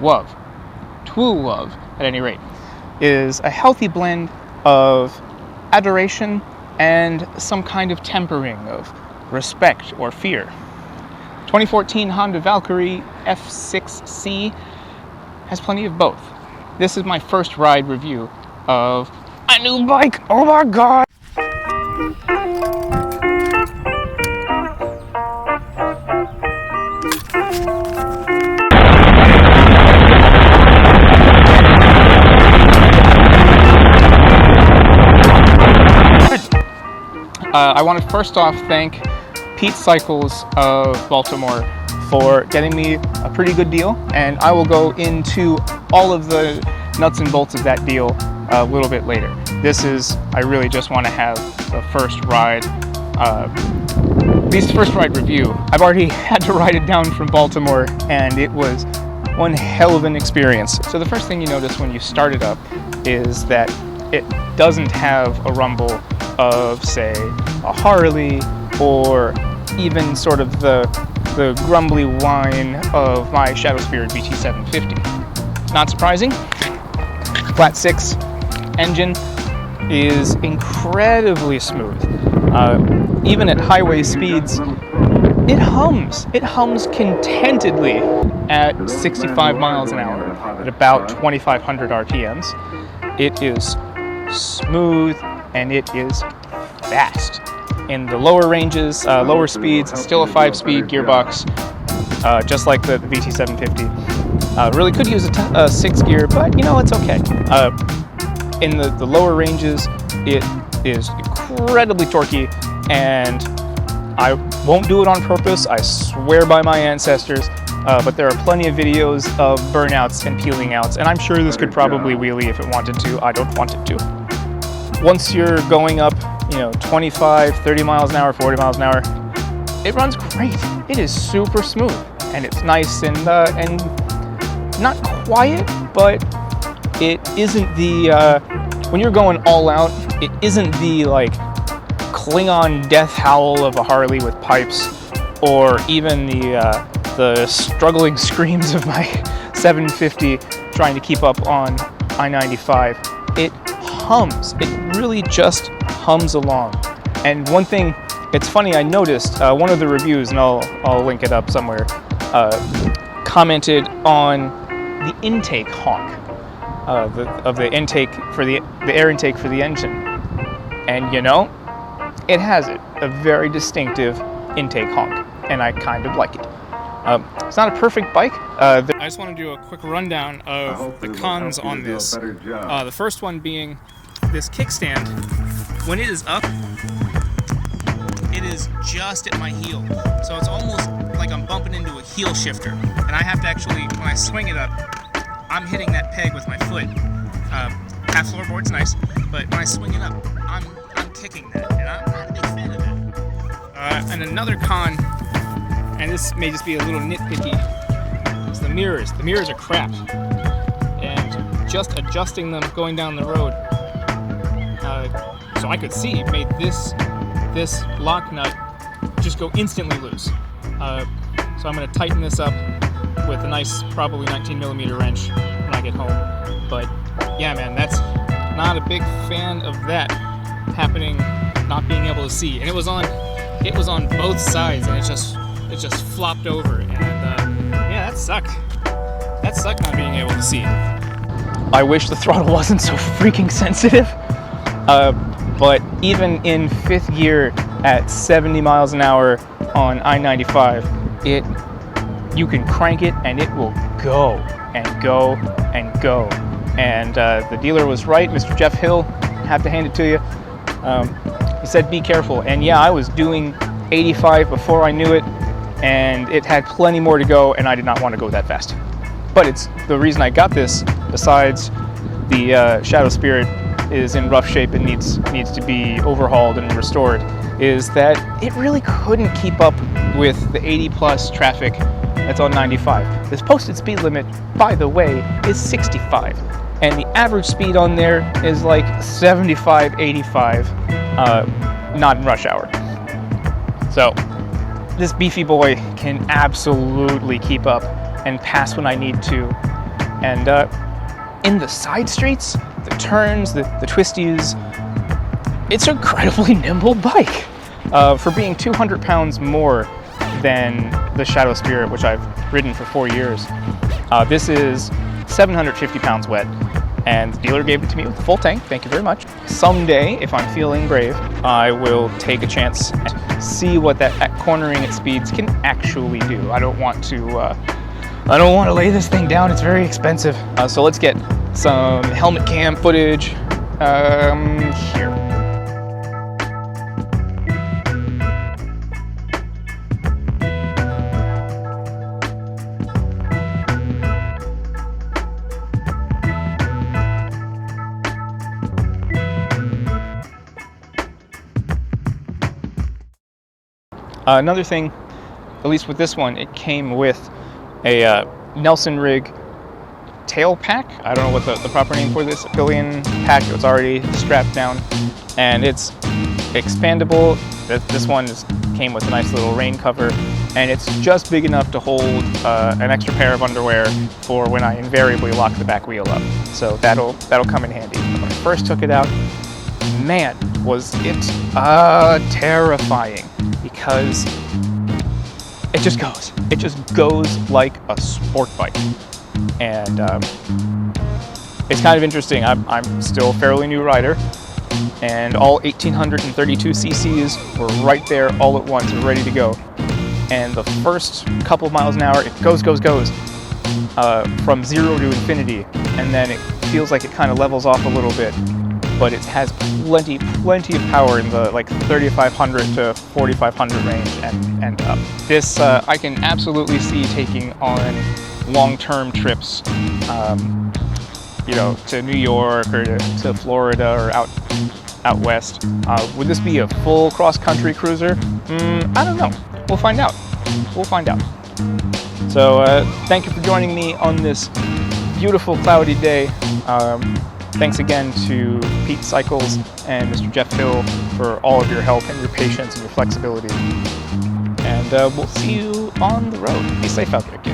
love, true love at any rate, is a healthy blend of adoration and some kind of tempering of respect or fear. 2014 Honda Valkyrie F6C has plenty of both. This is my first ride review of a new bike. Oh my god! I want to first off thank Pete Cycles of Baltimore for getting me a pretty good deal, and I will go into all of the nuts and bolts of that deal a little bit later. I really just want to have the first ride, at least first ride review. I've already had to ride it down from Baltimore, and it was one hell of an experience. So the first thing you notice when you start it up is that it doesn't have a rumble of, say, a Harley, or even sort of the grumbly whine of my Shadow VT750. Not surprising. Flat 6 engine is incredibly smooth. Even at highway speeds, it hums. It hums contentedly at 65 miles an hour at about 2,500 RPMs. It is smooth and it is fast. In the lower ranges, lower speeds, it's still a 5-speed gearbox, just like the VT750. Really could use a 6 gear, but you know, it's okay. In the lower ranges, it is incredibly torquey, and I won't do it on purpose, I swear by my ancestors, but there are plenty of videos of burnouts and peeling outs, and I'm sure this could probably wheelie if it wanted to. I don't want it to. Once you're going up, 25, 30 miles an hour, 40 miles an hour, it runs great. It is super smooth, and it's nice and not quiet, but it isn't the, when you're going all out, it isn't the like Klingon death howl of a Harley with pipes, or even the struggling screams of my 750 trying to keep up on I-95. It hums. It really just hums along. And one thing, it's funny, I noticed one of the reviews, and I'll link it up somewhere, commented on the intake honk of the intake for the air intake for the engine. And it has a very distinctive intake honk, and I kind of like it. It's not a perfect bike. I just want to do a quick rundown of the cons on this. The first one being this kickstand. When it is up, it is just at my heel. So it's almost like I'm bumping into a heel shifter. And I have to actually, when I swing it up, I'm hitting that peg with my foot. Half floorboard's nice, but when I swing it up, I'm kicking that, and I'm not a big fan of that. And another con, and this may just be a little nitpicky, is the mirrors. The mirrors are crap. And just adjusting them going down the road, so I could see, made this lock nut just go instantly loose. So I'm going to tighten this up with a nice, probably 19mm wrench when I get home. But yeah, man, that's not a big fan of that happening, not being able to see. And it was on both sides, and it just flopped over. And yeah, that sucked. That sucked not being able to see. I wish the throttle wasn't so freaking sensitive. But even in 5th gear at 70 miles an hour on I-95, you can crank it and it will go and go and go. And the dealer was right, Mr. Jeff Hill, have to hand it to you. He said be careful, and yeah, I was doing 85 before I knew it, and it had plenty more to go, and I did not want to go that fast. But it's the reason I got this, besides the Shadow Spirit is in rough shape and needs to be overhauled and restored, is that it really couldn't keep up with the 80+ traffic that's on 95. This posted speed limit, by the way, is 65, and the average speed on there is like 75, 85, not in rush hour. So this beefy boy can absolutely keep up and pass when I need to, And in the side streets, the turns, the twisties, it's an incredibly nimble bike. For being 200 pounds more than the Shadow Spirit, which I've ridden for 4 years, this is 750 pounds wet, and the dealer gave it to me with a full tank. Thank you very much. Someday, if I'm feeling brave, I will take a chance and see what that cornering at speeds can actually do. I don't want to lay this thing down. It's very expensive. So let's get some helmet cam footage here. Another thing, at least with this one, it came with a Nelson rig tail pack. I don't know what the proper name for this, a pillion pack. It's already strapped down, and it's expandable. This one came with a nice little rain cover, and it's just big enough to hold an extra pair of underwear for when I invariably lock the back wheel up. So that'll come in handy. When I first took it out, man, was it terrifying, because it just goes. It just goes like a sport bike. And it's kind of interesting. I'm still a fairly new rider, and all 1,832 cc's were right there all at once, ready to go. And the first couple of miles an hour, it goes from 0 to infinity, and then it feels like it kind of levels off a little bit. But it has plenty of power in the like 3,500 to 4,500 range and up. This I can absolutely see taking on long-term trips, you know, to New York or to Florida or out west. Would this be a full cross-country cruiser? I don't know. We'll find out. We'll find out. So thank you for joining me on this beautiful cloudy day. Thanks again to Pete Cycles and Mr. Jeff Hill for all of your help and your patience and your flexibility. And we'll see you on the road. Be safe out there, kids.